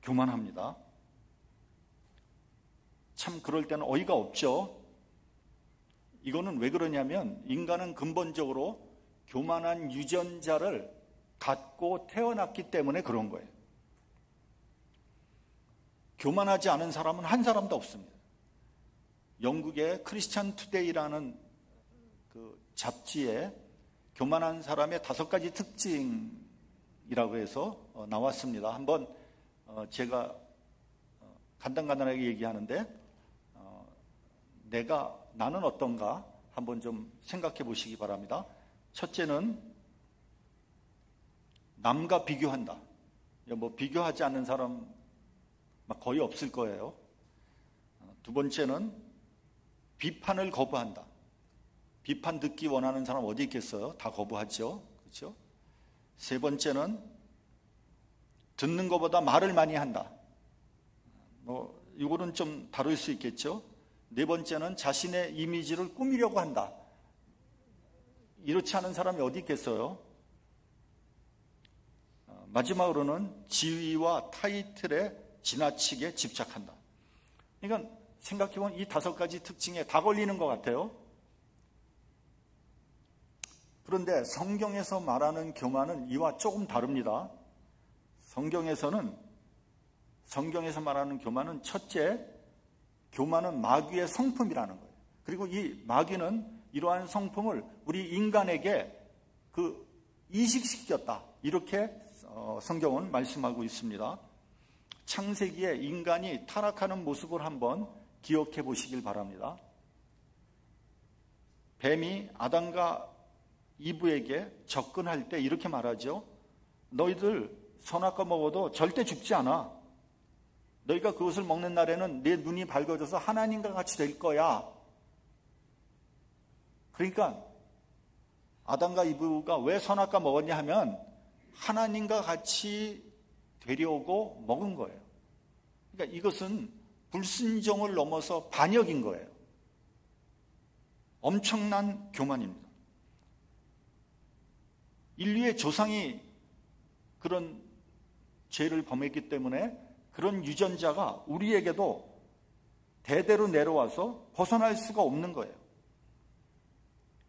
교만합니다. 참 그럴 때는 어이가 없죠. 이거는 왜 그러냐면 인간은 근본적으로 교만한 유전자를 갖고 태어났기 때문에 그런 거예요. 교만하지 않은 사람은 한 사람도 없습니다. 영국의 크리스찬 투데이라는 그 잡지에 교만한 사람의 5가지 특징이라고 해서 나왔습니다. 한번 제가 간단하게 얘기하는데 나는 어떤가 한번 좀 생각해 보시기 바랍니다. 첫째는 남과 비교한다. 뭐 비교하지 않는 사람 거의 없을 거예요. 두 번째는 비판을 거부한다. 비판 듣기 원하는 사람 어디 있겠어요? 다 거부하죠. 그렇죠? 세 번째는 듣는 것보다 말을 많이 한다. 이거는 좀 다를 수 있겠죠. 네 번째는 자신의 이미지를 꾸미려고 한다. 이렇지 않은 사람이 어디 있겠어요? 마지막으로는 지위와 타이틀에 지나치게 집착한다. 그러니까 생각해보면 이 5가지 특징에 다 걸리는 것 같아요. 그런데 성경에서 말하는 교만은 이와 조금 다릅니다. 성경에서 말하는 교만은 첫째, 교만은 마귀의 성품이라는 거예요. 그리고 이 마귀는 이러한 성품을 우리 인간에게 이식시켰다. 이렇게 성경은 말씀하고 있습니다. 창세기에 인간이 타락하는 모습을 한번 기억해 보시길 바랍니다. 뱀이 아담과 이브에게 접근할 때 이렇게 말하죠. 너희들 선악과 먹어도 절대 죽지 않아. 너희가 그것을 먹는 날에는 내 눈이 밝아져서 하나님과 같이 될 거야. 그러니까 아담과 이브가 왜 선악과 먹었냐 하면 하나님과 같이 되려고 먹은 거예요. 그러니까 이것은 불순종을 넘어서 반역인 거예요. 엄청난 교만입니다. 인류의 조상이 그런 죄를 범했기 때문에 그런 유전자가 우리에게도 대대로 내려와서 벗어날 수가 없는 거예요.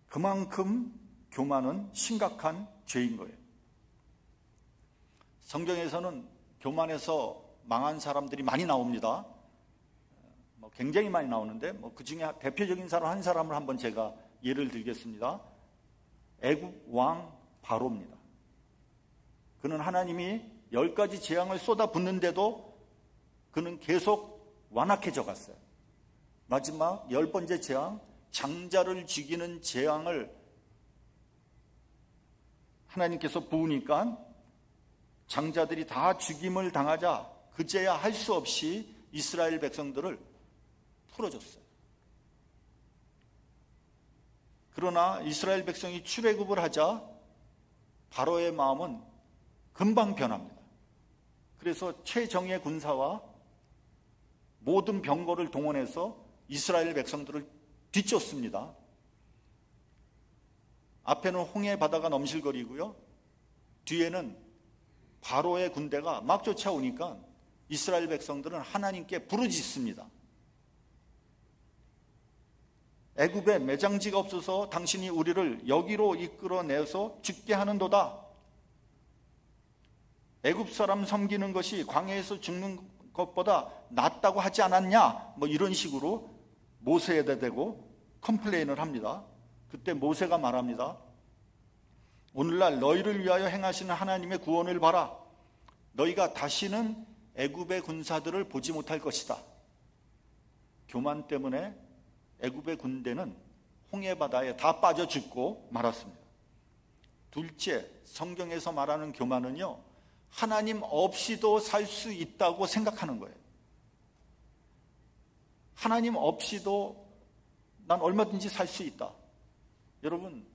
그만큼 교만은 심각한 죄인 거예요. 성경에서는 교만해서 망한 사람들이 많이 나옵니다. 굉장히 많이 나오는데 그 중에 대표적인 사람 한 사람을 한번 제가 예를 들겠습니다. 애굽 왕 바로입니다. 그는 하나님이 10가지 재앙을 쏟아붓는데도 그는 계속 완악해져 갔어요. 마지막 10번째 재앙, 장자를 죽이는 재앙을 하나님께서 부으니까 장자들이 다 죽임을 당하자 그제야 할 수 없이 이스라엘 백성들을 풀어줬어요. 그러나 이스라엘 백성이 출애굽을 하자 바로의 마음은 금방 변합니다. 그래서 최정예 군사와 모든 병거를 동원해서 이스라엘 백성들을 뒤쫓습니다. 앞에는 홍해 바다가 넘실거리고요. 뒤에는 바로의 군대가 막 쫓아오니까 이스라엘 백성들은 하나님께 부르짖습니다. 애굽에 매장지가 없어서 당신이 우리를 여기로 이끌어내서 죽게 하는도다. 애굽 사람 섬기는 것이 광야에서 죽는 것보다 낫다고 하지 않았냐? 이런 식으로 모세에다 대고 컴플레인을 합니다. 그때 모세가 말합니다. 오늘날 너희를 위하여 행하시는 하나님의 구원을 봐라. 너희가 다시는 애굽의 군사들을 보지 못할 것이다. 교만 때문에 애굽의 군대는 홍해바다에 다 빠져 죽고 말았습니다. 둘째, 성경에서 말하는 교만은요, 하나님 없이도 살 수 있다고 생각하는 거예요. 하나님 없이도 난 얼마든지 살 수 있다. 여러분,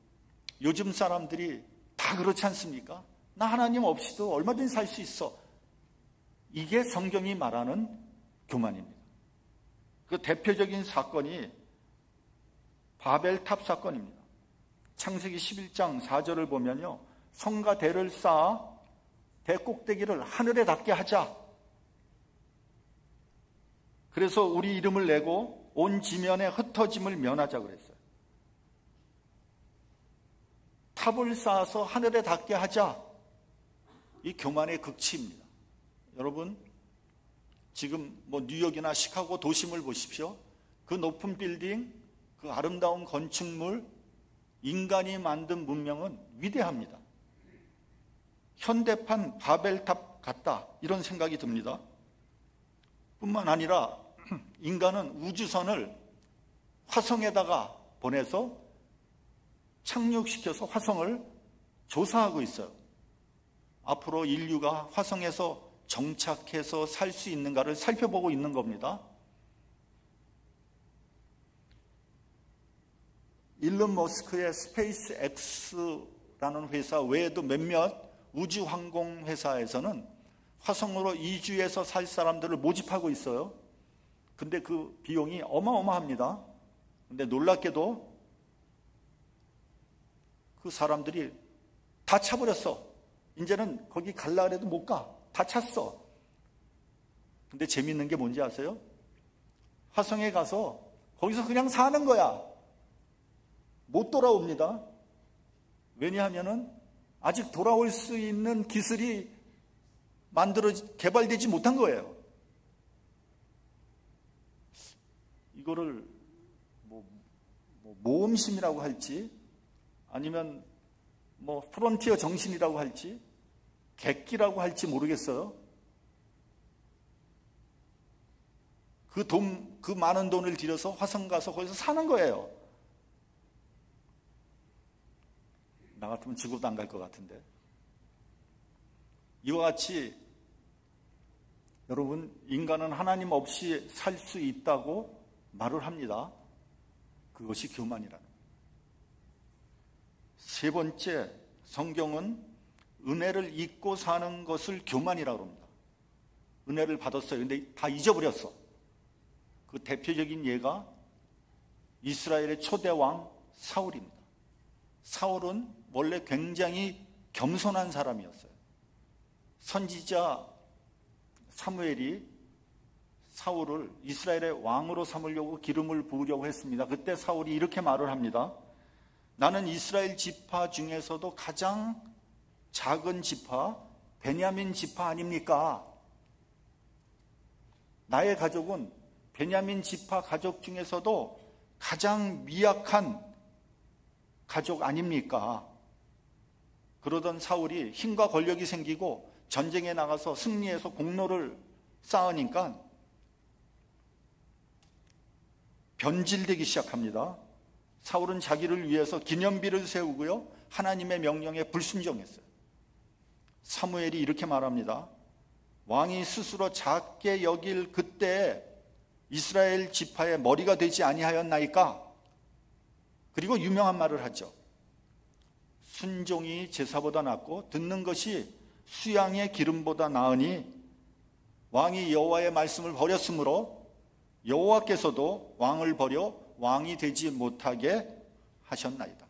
요즘 사람들이 다 그렇지 않습니까? 나 하나님 없이도 얼마든지 살 수 있어. 이게 성경이 말하는 교만입니다. 그 대표적인 사건이 바벨탑 사건입니다. 창세기 11장 4절을 보면요, 성과 대를 쌓아 대 꼭대기를 하늘에 닿게 하자. 그래서 우리 이름을 내고 온 지면에 흩어짐을 면하자 그랬어요. 탑을 쌓아서 하늘에 닿게 하자. 이 교만의 극치입니다. 여러분, 지금 뉴욕이나 시카고 도심을 보십시오. 그 높은 빌딩, 그 아름다운 건축물, 인간이 만든 문명은 위대합니다. 현대판 바벨탑 같다, 이런 생각이 듭니다. 뿐만 아니라 인간은 우주선을 화성에다가 보내서 착륙시켜서 화성을 조사하고 있어요. 앞으로 인류가 화성에서 정착해서 살 수 있는가를 살펴보고 있는 겁니다. 일론 머스크의 스페이스 X라는 회사 외에도 몇몇 우주항공 회사에서는 화성으로 이주해서 살 사람들을 모집하고 있어요. 근데 그 비용이 어마어마합니다. 근데 놀랍게도 그 사람들이 다 차버렸어. 이제는 거기 갈라 그래도 못 가. 다 찼어. 근데 재밌는 게 뭔지 아세요? 화성에 가서 거기서 그냥 사는 거야. 못 돌아옵니다. 왜냐하면은 아직 돌아올 수 있는 기술이 개발되지 못한 거예요. 이거를 모험심이라고 할지, 아니면 프론티어 정신이라고 할지, 객기라고 할지 모르겠어요. 그 많은 돈을 들여서 화성 가서 거기서 사는 거예요. 나 같으면 죽어도 안 갈 것 같은데. 이와 같이 여러분, 인간은 하나님 없이 살 수 있다고 말을 합니다. 그것이 교만이라는 거예요. 세 번째, 성경은 은혜를 잊고 사는 것을 교만이라고 합니다. 은혜를 받았어요. 근데 다 잊어버렸어. 그 대표적인 예가 이스라엘의 초대 왕 사울입니다. 사울은 원래 굉장히 겸손한 사람이었어요. 선지자 사무엘이 사울을 이스라엘의 왕으로 삼으려고 기름을 부으려고 했습니다. 그때 사울이 이렇게 말을 합니다. 나는 이스라엘 지파 중에서도 가장 작은 지파, 베냐민 지파 아닙니까? 나의 가족은 베냐민 지파 가족 중에서도 가장 미약한 가족 아닙니까? 그러던 사울이 힘과 권력이 생기고 전쟁에 나가서 승리해서 공로를 쌓으니까 변질되기 시작합니다. 사울은 자기를 위해서 기념비를 세우고요, 하나님의 명령에 불순종했어요. 사무엘이 이렇게 말합니다. 왕이 스스로 작게 여길 그때 이스라엘 지파의 머리가 되지 아니하였나이까? 그리고 유명한 말을 하죠. 순종이 제사보다 낫고 듣는 것이 수양의 기름보다 나으니 왕이 여호와의 말씀을 버렸으므로 여호와께서도 왕을 버려 왕이 되지 못하게 하셨나이다.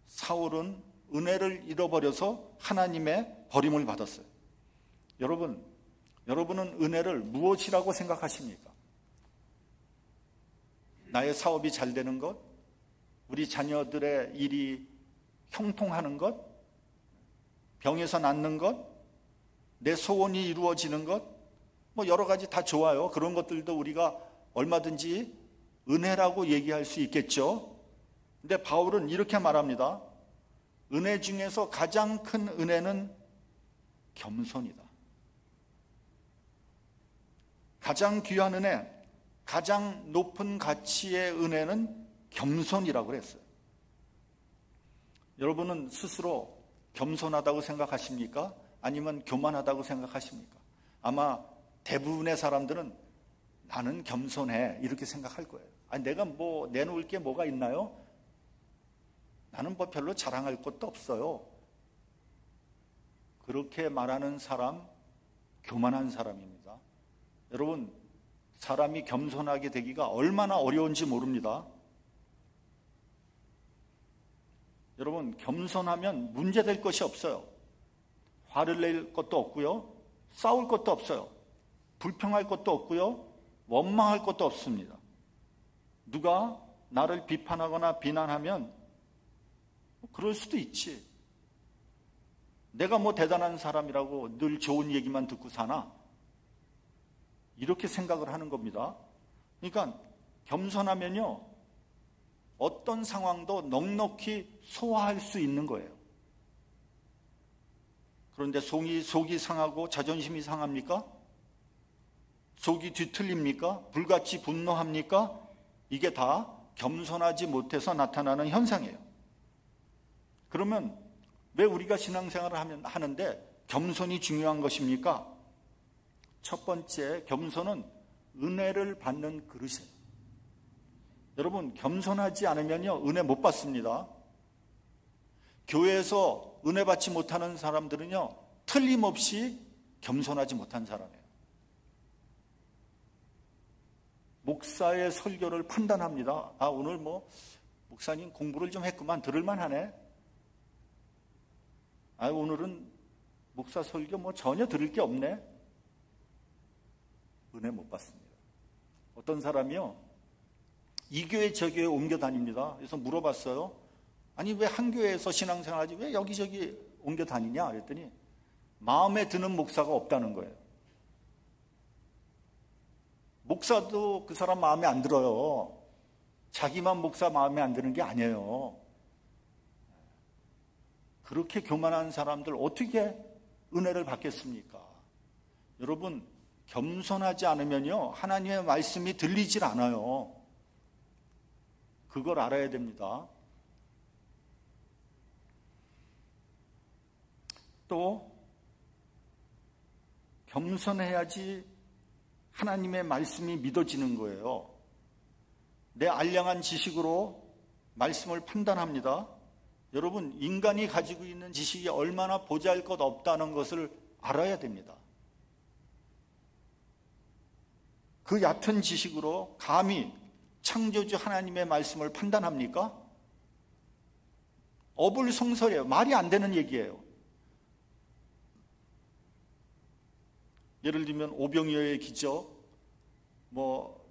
사울은 은혜를 잃어버려서 하나님의 버림을 받았어요. 여러분은 은혜를 무엇이라고 생각하십니까? 나의 사업이 잘 되는 것, 우리 자녀들의 일이 형통하는 것, 병에서 낫는 것, 내 소원이 이루어지는 것, 여러 가지 다 좋아요. 그런 것들도 우리가 얼마든지 은혜라고 얘기할 수 있겠죠. 근데 바울은 이렇게 말합니다. 은혜 중에서 가장 큰 은혜는 겸손이다. 가장 귀한 은혜, 가장 높은 가치의 은혜는 겸손이라고 그랬어요. 여러분은 스스로 겸손하다고 생각하십니까? 아니면 교만하다고 생각하십니까? 아마 대부분의 사람들은 나는 겸손해 이렇게 생각할 거예요. 아니, 내가 내놓을 게 뭐가 있나요? 나는 별로 자랑할 것도 없어요. 그렇게 말하는 사람, 교만한 사람입니다. 여러분, 사람이 겸손하게 되기가 얼마나 어려운지 모릅니다. 여러분, 겸손하면 문제될 것이 없어요. 화를 낼 것도 없고요, 싸울 것도 없어요. 불평할 것도 없고요, 원망할 것도 없습니다. 누가 나를 비판하거나 비난하면 그럴 수도 있지. 내가 뭐 대단한 사람이라고 늘 좋은 얘기만 듣고 사나? 이렇게 생각을 하는 겁니다. 그러니까 겸손하면요, 어떤 상황도 넉넉히 소화할 수 있는 거예요. 그런데 속이 상하고 자존심이 상합니까? 속이 뒤틀립니까? 불같이 분노합니까? 이게 다 겸손하지 못해서 나타나는 현상이에요. 그러면 왜 우리가 신앙생활을 하는데 겸손이 중요한 것입니까? 첫 번째, 겸손은 은혜를 받는 그릇이에요. 여러분, 겸손하지 않으면요, 은혜 못 받습니다. 교회에서 은혜 받지 못하는 사람들은요, 틀림없이 겸손하지 못한 사람이에요. 목사의 설교를 판단합니다. 아, 오늘 뭐 목사님 공부를 좀 했구만, 들을만 하네. 아, 오늘은 목사 설교 뭐 전혀 들을 게 없네. 은혜 못 받습니다. 어떤 사람이요, 이 교회 저 교회 옮겨 다닙니다. 그래서 물어봤어요. 아니, 왜 한 교회에서 신앙생활하지 왜 여기저기 옮겨 다니냐 그랬더니 마음에 드는 목사가 없다는 거예요. 목사도 그 사람 마음에 안 들어요. 자기만 목사 마음에 안 드는 게 아니에요. 그렇게 교만한 사람들 어떻게 은혜를 받겠습니까? 여러분, 겸손하지 않으면요, 하나님의 말씀이 들리질 않아요. 그걸 알아야 됩니다. 또 겸손해야지 하나님의 말씀이 믿어지는 거예요. 내 알량한 지식으로 말씀을 판단합니다. 여러분, 인간이 가지고 있는 지식이 얼마나 보잘것없다는 것을 알아야 됩니다. 그 얕은 지식으로 감히 창조주 하나님의 말씀을 판단합니까? 어불성설이에요. 말이 안 되는 얘기예요. 예를 들면 오병이어의 기적,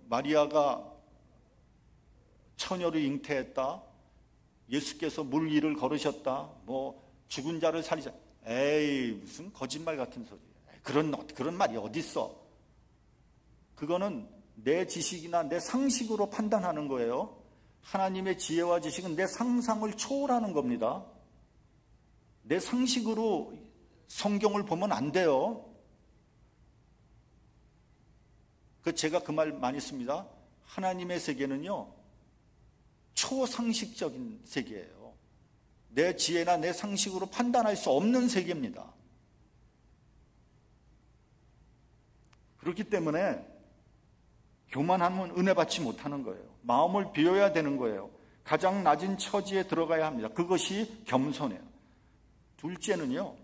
마리아가 처녀를 잉태했다, 예수께서 물 위를 걸으셨다, 죽은 자를 살리자. 에이, 무슨 거짓말 같은 소리. 그런 말이 어디 있어? 그거는 내 지식이나 내 상식으로 판단하는 거예요. 하나님의 지혜와 지식은 내 상상을 초월하는 겁니다. 내 상식으로 성경을 보면 안 돼요. 제가 그 말 많이 씁니다. 하나님의 세계는요, 초상식적인 세계예요. 내 지혜나 내 상식으로 판단할 수 없는 세계입니다. 그렇기 때문에 교만하면 은혜 받지 못하는 거예요. 마음을 비워야 되는 거예요. 가장 낮은 처지에 들어가야 합니다. 그것이 겸손해요. 둘째는요,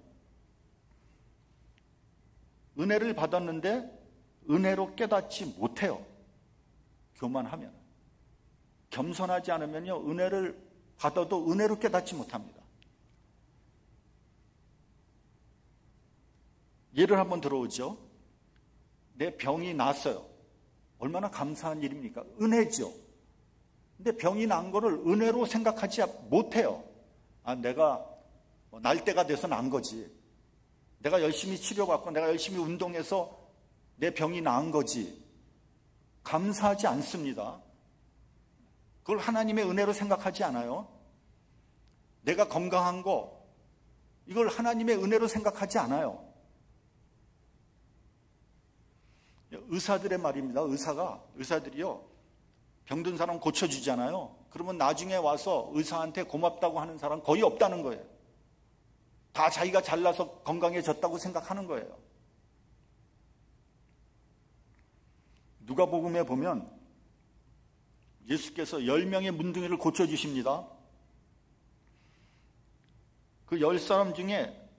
은혜를 받았는데 은혜로 깨닫지 못해요. 교만하면. 겸손하지 않으면요, 은혜를 받아도 은혜로 깨닫지 못합니다. 예를 한번 들어오죠. 내 병이 났어요. 얼마나 감사한 일입니까? 은혜죠. 근데 병이 난 거를 은혜로 생각하지 못해요. 아, 내가 날 때가 돼서 난 거지. 내가 열심히 치료받고 내가 열심히 운동해서 내 병이 나은 거지. 감사하지 않습니다. 그걸 하나님의 은혜로 생각하지 않아요. 내가 건강한 거, 이걸 하나님의 은혜로 생각하지 않아요. 의사들의 말입니다. 의사들이요, 병든 사람 고쳐주잖아요. 그러면 나중에 와서 의사한테 고맙다고 하는 사람 거의 없다는 거예요. 다 자기가 잘나서 건강해졌다고 생각하는 거예요. 누가복음에 보면 예수께서 10명의 문둥이를 고쳐주십니다. 그 10사람 중에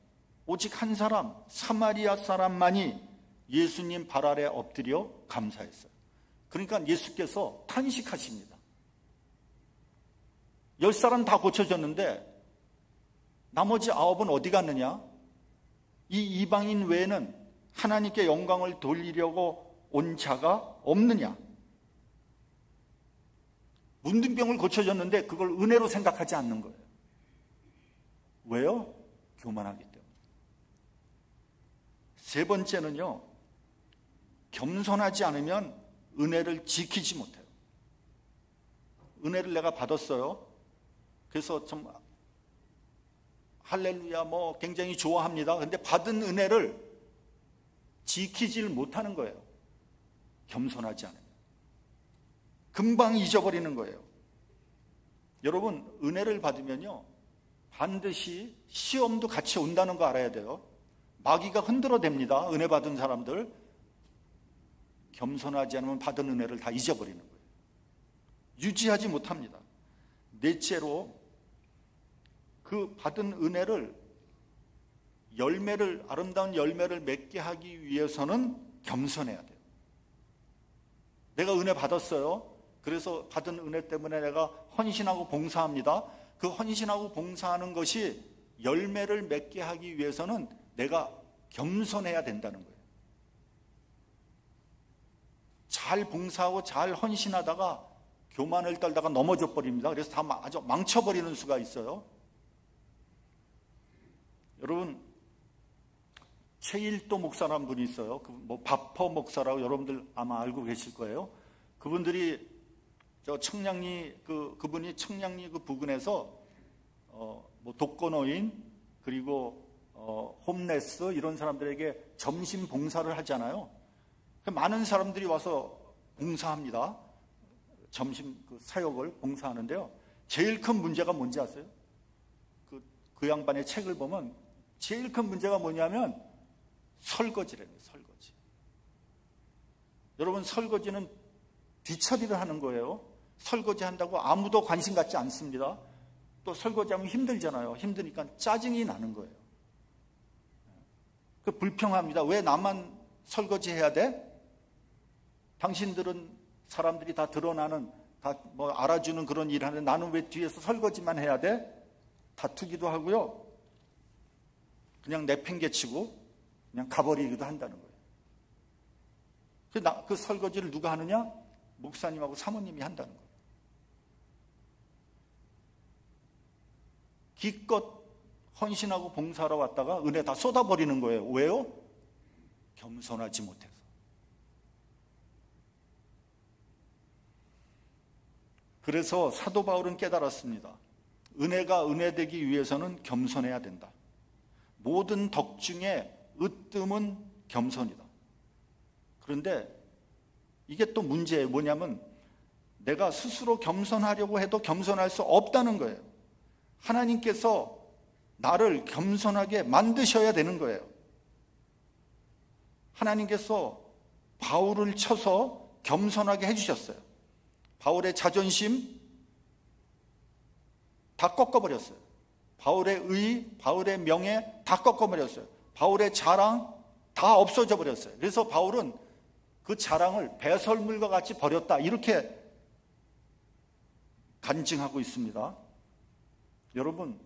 오직 한 사람, 사마리아 사람만이 예수님 발 아래 엎드려 감사했어요. 그러니까 예수께서 탄식하십니다. 10사람 다 고쳐졌는데 나머지 9은 어디 갔느냐? 이 이방인 외에는 하나님께 영광을 돌리려고 온 자가 없느냐? 문둥병을 고쳐줬는데 그걸 은혜로 생각하지 않는 거예요. 왜요? 교만하기 때문에. 세 번째는요, 겸손하지 않으면 은혜를 지키지 못해요. 은혜를 내가 받았어요. 그래서 좀 할렐루야 뭐 굉장히 좋아합니다. 근데 받은 은혜를 지키질 못하는 거예요. 겸손하지 않으면. 금방 잊어버리는 거예요. 여러분, 은혜를 받으면요, 반드시 시험도 같이 온다는 거 알아야 돼요. 마귀가 흔들어댑니다. 은혜 받은 사람들. 겸손하지 않으면 받은 은혜를 다 잊어버리는 거예요. 유지하지 못합니다. 넷째로, 그 받은 은혜를 아름다운 열매를 맺게 하기 위해서는 겸손해야 돼요. 내가 은혜 받았어요. 그래서 받은 은혜 때문에 내가 헌신하고 봉사합니다. 그 헌신하고 봉사하는 것이 열매를 맺게 하기 위해서는 내가 겸손해야 된다는 거예요. 잘 봉사하고 잘 헌신하다가 교만을 떨다가 넘어져 버립니다. 그래서 다 아주 망쳐버리는 수가 있어요. 여러분, 최일도 목사라는 분이 있어요. 바퍼 목사라고 여러분들 아마 알고 계실 거예요. 그분들이 그분이 청량리 그 부근에서 독거노인 그리고 홈레스 이런 사람들에게 점심 봉사를 하잖아요. 많은 사람들이 와서 봉사합니다. 점심 사역을 봉사하는데요. 제일 큰 문제가 뭔지 아세요? 그 양반의 책을 보면 제일 큰 문제가 뭐냐면 설거지라는 거예요. 설거지. 여러분, 설거지는 뒤처리를 하는 거예요. 설거지 한다고 아무도 관심 갖지 않습니다. 또 설거지하면 힘들잖아요. 힘드니까 짜증이 나는 거예요. 불평합니다. 왜 나만 설거지해야 돼? 당신들은 사람들이 다 드러나는, 다 알아주는 그런 일을 하는데 나는 왜 뒤에서 설거지만 해야 돼? 다투기도 하고요. 그냥 내팽개치고 그냥 가버리기도 한다는 거예요. 그 설거지를 누가 하느냐? 목사님하고 사모님이 한다는 거예요. 기껏 헌신하고 봉사하러 왔다가 은혜 다 쏟아버리는 거예요. 왜요? 겸손하지 못해서. 그래서 사도 바울은 깨달았습니다. 은혜가 은혜되기 위해서는 겸손해야 된다. 모든 덕 중에 으뜸은 겸손이다. 그런데 이게 또 문제예요. 뭐냐면 내가 스스로 겸손하려고 해도 겸손할 수 없다는 거예요. 하나님께서 나를 겸손하게 만드셔야 되는 거예요. 하나님께서 바울을 쳐서 겸손하게 해주셨어요. 바울의 자존심 다 꺾어버렸어요. 바울의 의, 바울의 명예 다 꺾어버렸어요. 바울의 자랑 다 없어져 버렸어요. 그래서 바울은 그 자랑을 배설물과 같이 버렸다, 이렇게 간증하고 있습니다. 여러분,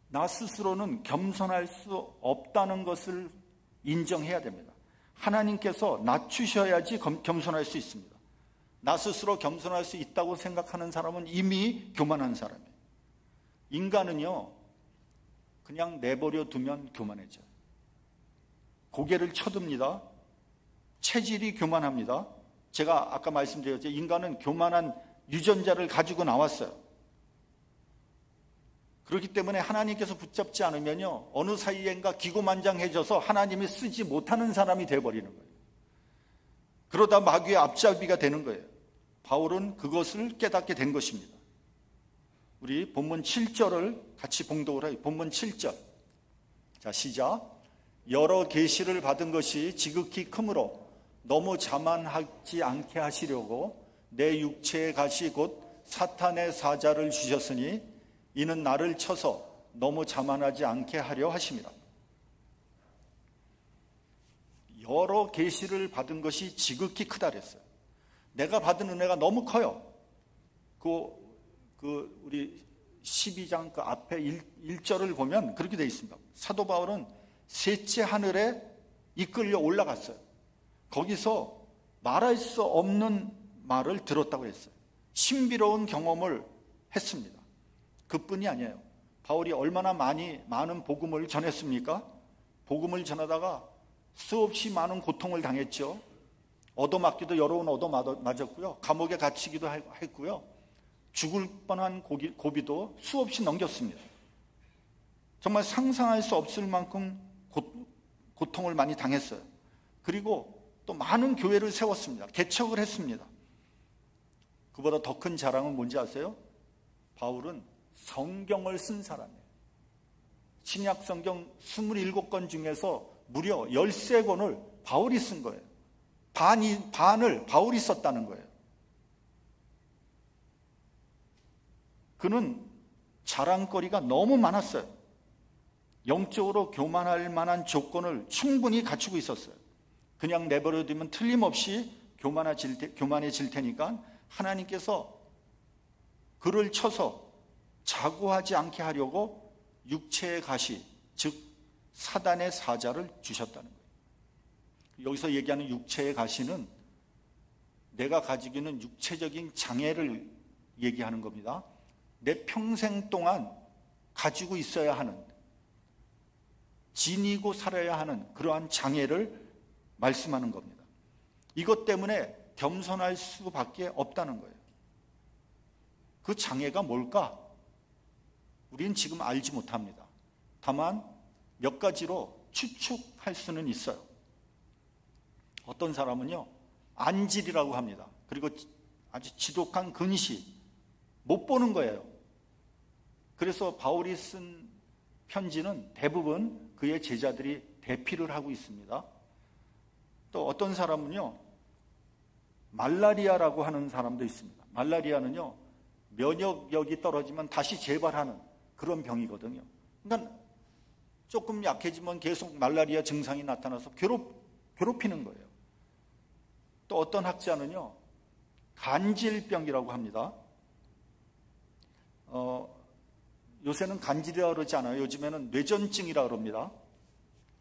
나 스스로는 겸손할 수 없다는 것을 인정해야 됩니다. 하나님께서 낮추셔야지 겸손할 수 있습니다. 나 스스로 겸손할 수 있다고 생각하는 사람은 이미 교만한 사람이에요. 인간은요, 그냥 내버려 두면 교만해져요. 고개를 쳐듭니다. 체질이 교만합니다. 제가 아까 말씀드렸죠. 인간은 교만한 유전자를 가지고 나왔어요. 그렇기 때문에 하나님께서 붙잡지 않으면요, 어느 사이엔가 기고만장해져서 하나님이 쓰지 못하는 사람이 되어버리는 거예요. 그러다 마귀의 앞잡이가 되는 거예요. 바울은 그것을 깨닫게 된 것입니다. 우리 본문 7절을 같이 봉독을 해요. 본문 7절. 자, 시작. 여러 계시를 받은 것이 지극히 크므로 너무 자만하지 않게 하시려고 내 육체의 가시 곧 사탄의 사자를 주셨으니 이는 나를 쳐서 너무 자만하지 않게 하려 하심이라. 여러 계시를 받은 것이 지극히 크다 그랬어요. 내가 받은 은혜가 너무 커요. 우리 12장 앞에 1절을 보면 그렇게 되어 있습니다. 사도 바울은 셋째 하늘에 이끌려 올라갔어요. 거기서 말할 수 없는 말을 들었다고 했어요. 신비로운 경험을 했습니다. 그뿐이 아니에요. 바울이 얼마나 많은 복음을 전했습니까? 복음을 전하다가 수없이 많은 고통을 당했죠. 얻어맞기도 여러 번 얻어맞았고요. 감옥에 갇히기도 했고요. 죽을 뻔한 고비도 수없이 넘겼습니다. 정말 상상할 수 없을 만큼 고통을 많이 당했어요. 그리고 또 많은 교회를 세웠습니다. 개척을 했습니다. 그보다 더 큰 자랑은 뭔지 아세요? 바울은 성경을 쓴 사람이에요. 신약 성경 27권 중에서 무려 13권을 바울이 쓴 거예요. 반을 바울이 썼다는 거예요. 그는 자랑거리가 너무 많았어요. 영적으로 교만할 만한 조건을 충분히 갖추고 있었어요. 그냥 내버려두면 틀림없이 교만해질 테니까 하나님께서 그를 쳐서 자고하지 않게 하려고 육체의 가시, 즉 사단의 사자를 주셨다는 거예요. 여기서 얘기하는 육체의 가시는 내가 가지고 있는 육체적인 장애를 얘기하는 겁니다. 내 평생 동안 가지고 있어야 하는, 지니고 살아야 하는 그러한 장애를 말씀하는 겁니다. 이것 때문에 겸손할 수밖에 없다는 거예요. 그 장애가 뭘까? 우리는 지금 알지 못합니다. 다만 몇 가지로 추측할 수는 있어요. 어떤 사람은요, 안질이라고 합니다. 그리고 아주 지독한 근시, 못 보는 거예요. 그래서 바울이 쓴 편지는 대부분 그의 제자들이 대피를 하고 있습니다. 또 어떤 사람은요, 말라리아라고 하는 사람도 있습니다. 말라리아는요, 면역력이 떨어지면 다시 재발하는 그런 병이거든요. 그러니까 조금 약해지면 계속 말라리아 증상이 나타나서 괴롭히는 거예요. 또 어떤 학자는요, 간질병이라고 합니다. 요새는 간질이라고 그러지 않아요. 요즘에는 뇌전증이라고 그럽니다.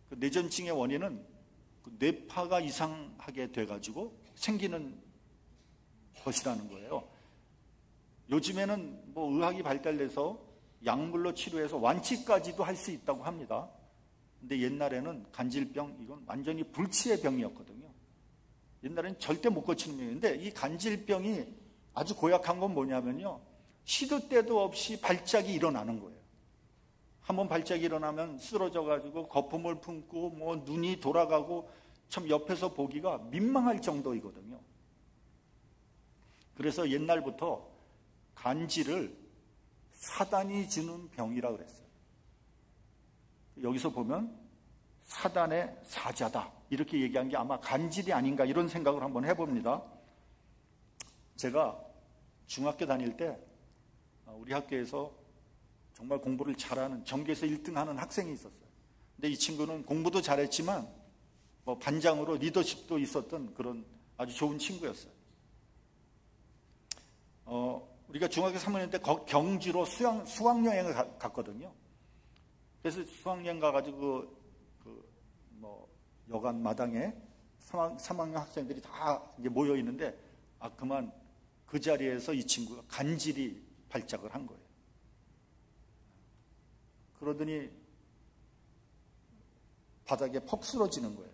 그 뇌전증의 원인은 그 뇌파가 이상하게 돼가지고 생기는 것이라는 거예요. 요즘에는 뭐 의학이 발달돼서 약물로 치료해서 완치까지도 할 수 있다고 합니다. 근데 옛날에는 간질병, 이건 완전히 불치의 병이었거든요. 옛날에는 절대 못 고치는 병인데, 이 간질병이 아주 고약한 건 뭐냐면요, 시도 때도 없이 발작이 일어나는 거예요. 한번 발작이 일어나면 쓰러져가지고 거품을 품고 뭐 눈이 돌아가고 참 옆에서 보기가 민망할 정도이거든요. 그래서 옛날부터 간질을 사단이 주는 병이라고 그랬어요. 여기서 보면 사단의 사자다 이렇게 얘기한 게 아마 간질이 아닌가 이런 생각을 한번 해봅니다. 제가 중학교 다닐 때 우리 학교에서 정말 공부를 잘하는, 전교에서 1등하는 학생이 있었어요. 근데 이 친구는 공부도 잘했지만 뭐 반장으로 리더십도 있었던 그런 아주 좋은 친구였어요. 우리가 중학교 3학년 때 경주로 수학여행을 갔거든요. 그래서 수학여행 가가지고 뭐 여관 마당에 3학년 학생들이 다 이제 모여 있는데, 그만 그 자리에서 이 친구가 간질이 발작을 한 거예요. 그러더니 바닥에 퍽 쓰러지는 거예요.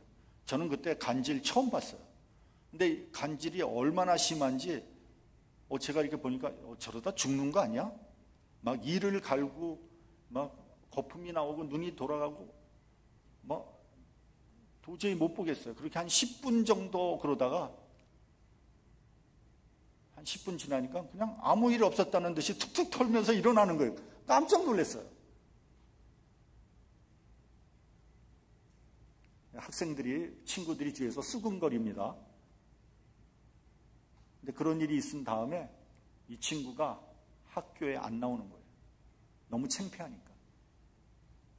저는 그때 간질 처음 봤어요. 근데 간질이 얼마나 심한지 제가 이렇게 보니까 저러다 죽는 거 아니야? 막 이를 갈고 막 거품이 나오고 눈이 돌아가고 막 도저히 못 보겠어요. 그렇게 한 10분 정도 그러다가 한 10분 지나니까 그냥 아무 일 없었다는 듯이 툭툭 털면서 일어나는 거예요. 깜짝 놀랐어요. 친구들이 뒤에서 수근거립니다. 근데 그런 일이 있은 다음에 이 친구가 학교에 안 나오는 거예요. 너무 창피하니까.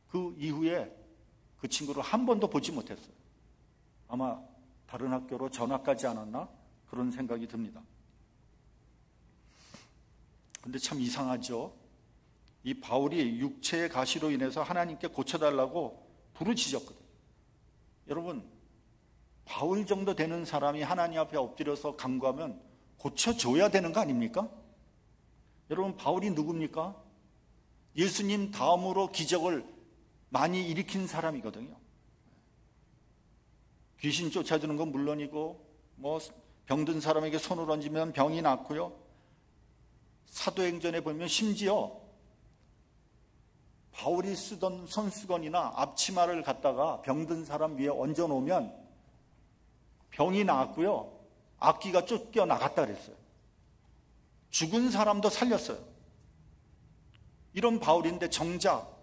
그 이후에 그 친구를 한 번도 보지 못했어요. 아마 다른 학교로 전학가지 않았나? 그런 생각이 듭니다. 근데 참 이상하죠? 이 바울이 육체의 가시로 인해서 하나님께 고쳐달라고 부르짖었거든요. 여러분, 바울 정도 되는 사람이 하나님 앞에 엎드려서 간구하면 고쳐줘야 되는 거 아닙니까? 여러분, 바울이 누굽니까? 예수님 다음으로 기적을 많이 일으킨 사람이거든요. 귀신 쫓아주는 건 물론이고, 병든 사람에게 손을 얹으면 병이 낫고요. 사도행전에 보면 심지어 바울이 쓰던 손수건이나 앞치마를 갖다가 병든 사람 위에 얹어 놓으면 병이 나았고요. 악귀가 쫓겨나갔다 그랬어요. 죽은 사람도 살렸어요. 이런 바울인데 정작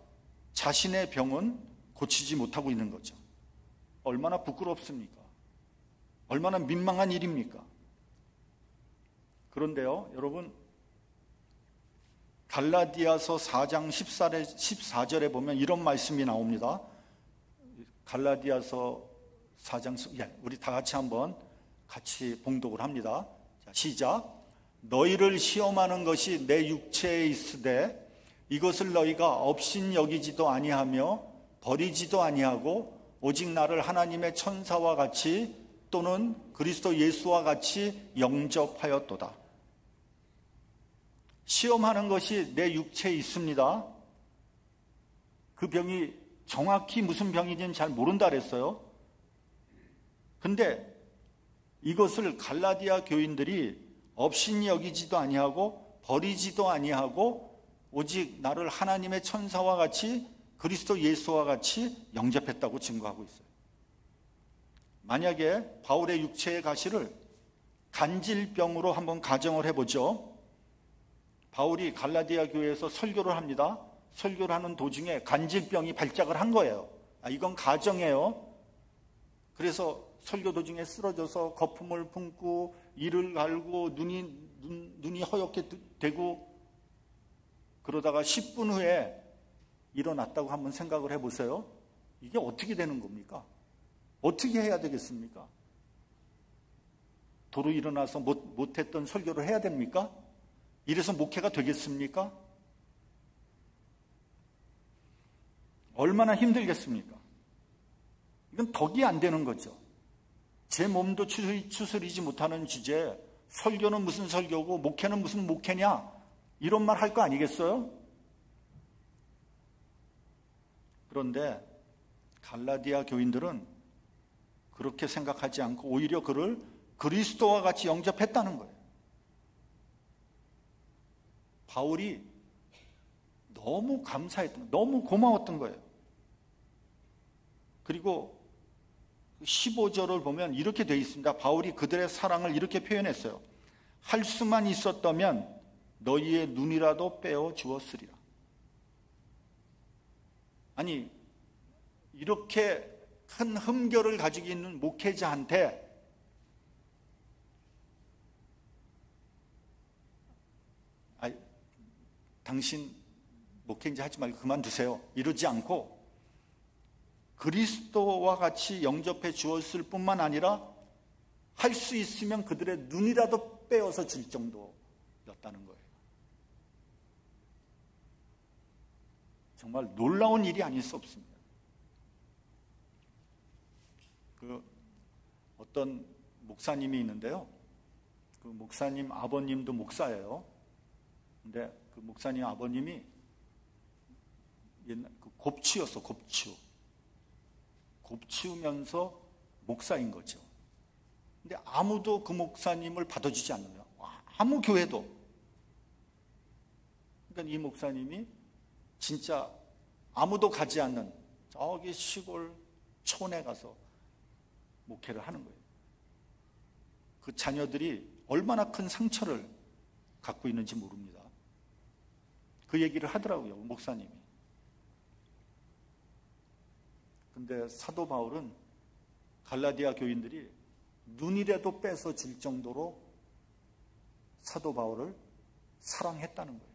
자신의 병은 고치지 못하고 있는 거죠. 얼마나 부끄럽습니까? 얼마나 민망한 일입니까? 그런데요, 여러분, 갈라디아서 4장 14절에 보면 이런 말씀이 나옵니다. 갈라디아서 4장, 우리 다 같이 한번 같이 봉독을 합니다. 자, 시작. 너희를 시험하는 것이 내 육체에 있으되 이것을 너희가 업신 여기지도 아니하며 버리지도 아니하고 오직 나를 하나님의 천사와 같이 또는 그리스도 예수와 같이 영접하였도다. 시험하는 것이 내 육체에 있습니다. 그 병이 정확히 무슨 병인지는 잘 모른다 그랬어요. 근데 이것을 갈라디아 교인들이 업신이 여기지도 아니하고 버리지도 아니하고 오직 나를 하나님의 천사와 같이 그리스도 예수와 같이 영접했다고 증거하고 있어요. 만약에 바울의 육체의 가시를 간질병으로 한번 가정을 해보죠. 바울이 갈라디아 교회에서 설교를 합니다. 설교를 하는 도중에 간질병이 발작을 한 거예요. 이건 가정이에요. 그래서 설교 도중에 쓰러져서 거품을 품고 이를 갈고 눈이 허옇게 되고 그러다가 10분 후에 일어났다고 한번 생각을 해보세요. 이게 어떻게 되는 겁니까? 어떻게 해야 되겠습니까? 도로 일어나서 못했던 설교를 해야 됩니까? 이래서 목회가 되겠습니까? 얼마나 힘들겠습니까? 이건 덕이 안 되는 거죠. 제 몸도 추스리지 못하는 주제에 설교는 무슨 설교고 목회는 무슨 목회냐, 이런 말 할 거 아니겠어요? 그런데 갈라디아 교인들은 그렇게 생각하지 않고 오히려 그를 그리스도와 같이 영접했다는 거예요. 바울이 너무 감사했던, 너무 고마웠던 거예요. 그리고 15절을 보면 이렇게 되어 있습니다. 바울이 그들의 사랑을 이렇게 표현했어요. 할 수만 있었다면 너희의 눈이라도 빼어 주었으리라. 아니, 이렇게 큰 흠결을 가지고 있는 목회자한테 당신 목회자 하지 말고 그만두세요, 이러지 않고 그리스도와 같이 영접해 주었을 뿐만 아니라 할 수 있으면 그들의 눈이라도 빼어서 줄 정도였다는 거예요. 정말 놀라운 일이 아닐 수 없습니다. 어떤 목사님이 있는데요. 그 목사님 아버님도 목사예요. 근데 그 목사님 아버님이 옛날 곱치였어, 곱치. 곱치우면서 목사인 거죠. 근데 아무도 그 목사님을 받아주지 않아요. 아무 교회도. 그러니까 이 목사님이 진짜 아무도 가지 않는 저기 시골 촌에 가서 목회를 하는 거예요. 그 자녀들이 얼마나 큰 상처를 갖고 있는지 모릅니다. 그 얘기를 하더라고요, 목사님이. 근데 사도 바울은 갈라디아 교인들이 눈이라도 빼서 줄 정도로 사도 바울을 사랑했다는 거예요.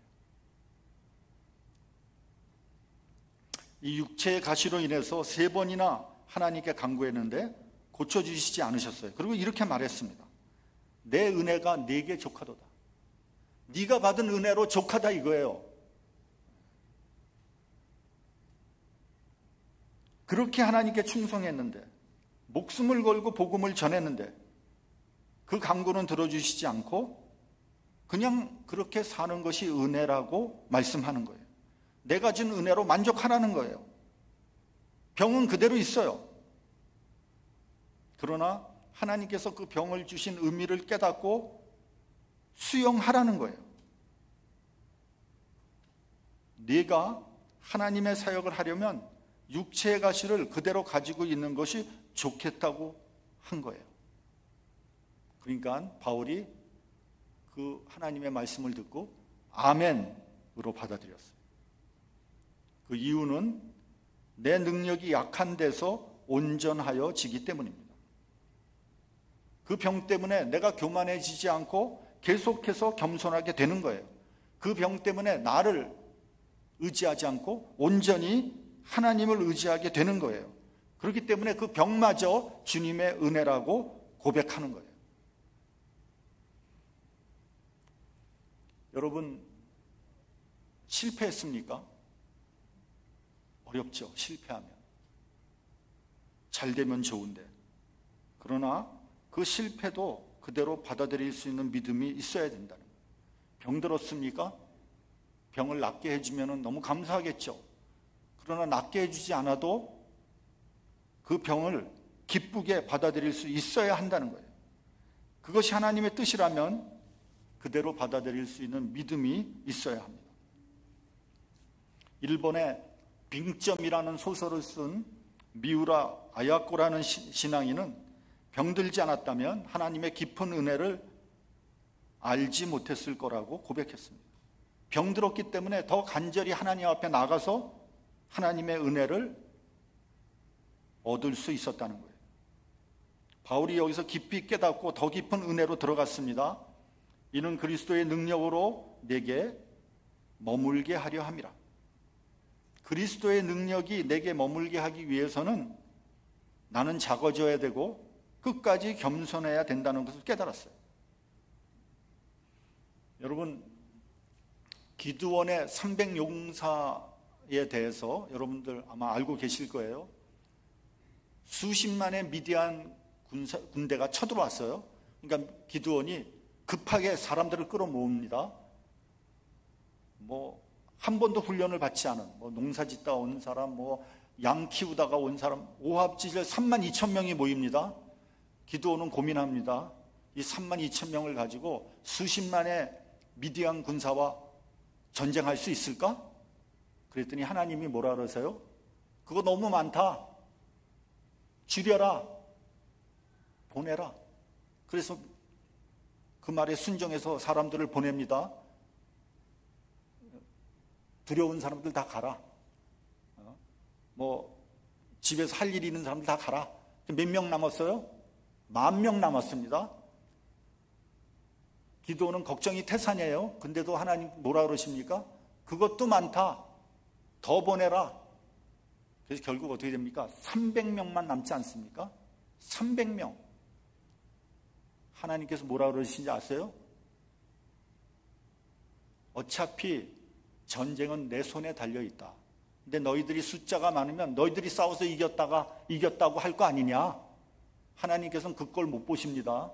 이 육체의 가시로 인해서 3번이나 하나님께 간구했는데 고쳐주시지 않으셨어요. 그리고 이렇게 말했습니다. 내 은혜가 네게 족하도다. 네가 받은 은혜로 족하다 이거예요. 그렇게 하나님께 충성했는데 목숨을 걸고 복음을 전했는데 그 강구는 들어주시지 않고 그냥 그렇게 사는 것이 은혜라고 말씀하는 거예요. 내가 준 은혜로 만족하라는 거예요. 병은 그대로 있어요. 그러나 하나님께서 그 병을 주신 의미를 깨닫고 수용하라는 거예요. 네가 하나님의 사역을 하려면 육체의 가시를 그대로 가지고 있는 것이 좋겠다고 한 거예요. 그러니까 바울이 그 하나님의 말씀을 듣고 아멘으로 받아들였어요. 그 이유는 내 능력이 약한 데서 온전하여 지기 때문입니다. 그 병 때문에 내가 교만해지지 않고 계속해서 겸손하게 되는 거예요. 그 병 때문에 나를 의지하지 않고 온전히 하나님을 의지하게 되는 거예요. 그렇기 때문에 그 병마저 주님의 은혜라고 고백하는 거예요. 여러분, 실패했습니까? 어렵죠. 실패하면. 잘 되면 좋은데. 그러나 그 실패도 그대로 받아들일 수 있는 믿음이 있어야 된다는 거예요. 병 들었습니까? 병을 낫게 해주면 너무 감사하겠죠. 그러나 낫게 해주지 않아도 그 병을 기쁘게 받아들일 수 있어야 한다는 거예요. 그것이 하나님의 뜻이라면 그대로 받아들일 수 있는 믿음이 있어야 합니다. 일본의 빙점이라는 소설을 쓴 미우라 아야코라는 신앙인은 병들지 않았다면 하나님의 깊은 은혜를 알지 못했을 거라고 고백했습니다. 병들었기 때문에 더 간절히 하나님 앞에 나가서 하나님의 은혜를 얻을 수 있었다는 거예요. 바울이 여기서 깊이 깨닫고 더 깊은 은혜로 들어갔습니다. 이는 그리스도의 능력으로 내게 머물게 하려 함이라. 그리스도의 능력이 내게 머물게 하기 위해서는 나는 작아져야 되고 끝까지 겸손해야 된다는 것을 깨달았어요. 여러분, 기드원의 300용사에 대해서 여러분들 아마 알고 계실 거예요. 수십만의 미디안 군대가 쳐들어왔어요. 그러니까 기드원이 급하게 사람들을 끌어모읍니다. 한 번도 훈련을 받지 않은, 농사 짓다 온 사람, 양 키우다가 온 사람, 오합지졸 32,000명이 모입니다. 기드온은 고민합니다. 이 32,000명을 가지고 수십만의 미디안 군사와 전쟁할 수 있을까? 그랬더니 하나님이 뭐라 그러세요? 그거 너무 많다. 줄여라. 보내라. 그래서 그 말에 순종해서 사람들을 보냅니다. 두려운 사람들 다 가라. 집에서 할 일 있는 사람들 다 가라. 몇 명 남았어요? 10,000명 남았습니다. 기도는 걱정이 태산이에요. 근데도 하나님 뭐라 그러십니까? 그것도 많다. 더 보내라. 그래서 결국 어떻게 됩니까? 300명만 남지 않습니까? 300명. 하나님께서 뭐라 그러시는지 아세요? 어차피 전쟁은 내 손에 달려있다. 근데 너희들이 숫자가 많으면 너희들이 싸워서 이겼다고 할 거 아니냐? 하나님께서는 그걸 못 보십니다.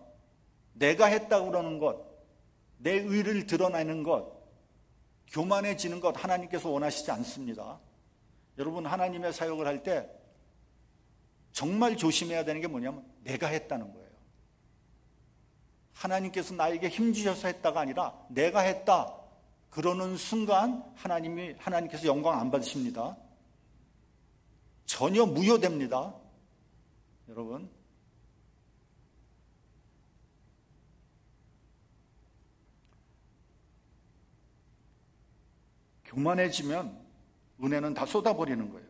내가 했다고 그러는 것, 내 의를 드러내는 것, 교만해지는 것 하나님께서 원하시지 않습니다. 여러분, 하나님의 사역을 할 때 정말 조심해야 되는 게 뭐냐면 내가 했다는 거예요. 하나님께서 나에게 힘주셔서 했다가 아니라 내가 했다. 그러는 순간 하나님께서 영광 안 받으십니다. 전혀 무효됩니다. 여러분, 교만해지면 은혜는 다 쏟아버리는 거예요.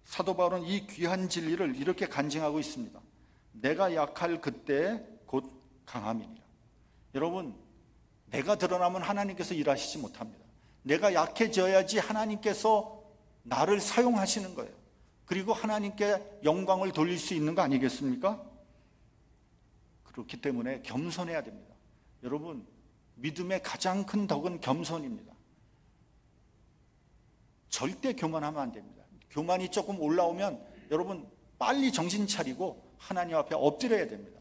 사도 바울은 이 귀한 진리를 이렇게 간증하고 있습니다. 내가 약할 그때 곧 강함이니라. 여러분, 내가 드러나면 하나님께서 일하시지 못합니다. 내가 약해져야지 하나님께서 나를 사용하시는 거예요. 그리고 하나님께 영광을 돌릴 수 있는 거 아니겠습니까? 그렇기 때문에 겸손해야 됩니다. 여러분, 믿음의 가장 큰 덕은 겸손입니다. 절대 교만하면 안 됩니다. 교만이 조금 올라오면 여러분 빨리 정신 차리고 하나님 앞에 엎드려야 됩니다.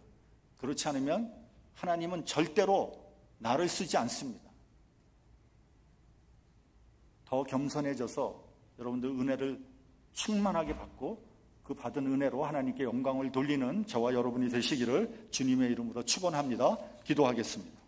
그렇지 않으면 하나님은 절대로 나를 쓰지 않습니다. 더 겸손해져서 여러분들 은혜를 충만하게 받고 그 받은 은혜로 하나님께 영광을 돌리는 저와 여러분이 되시기를 주님의 이름으로 축원합니다. 기도하겠습니다.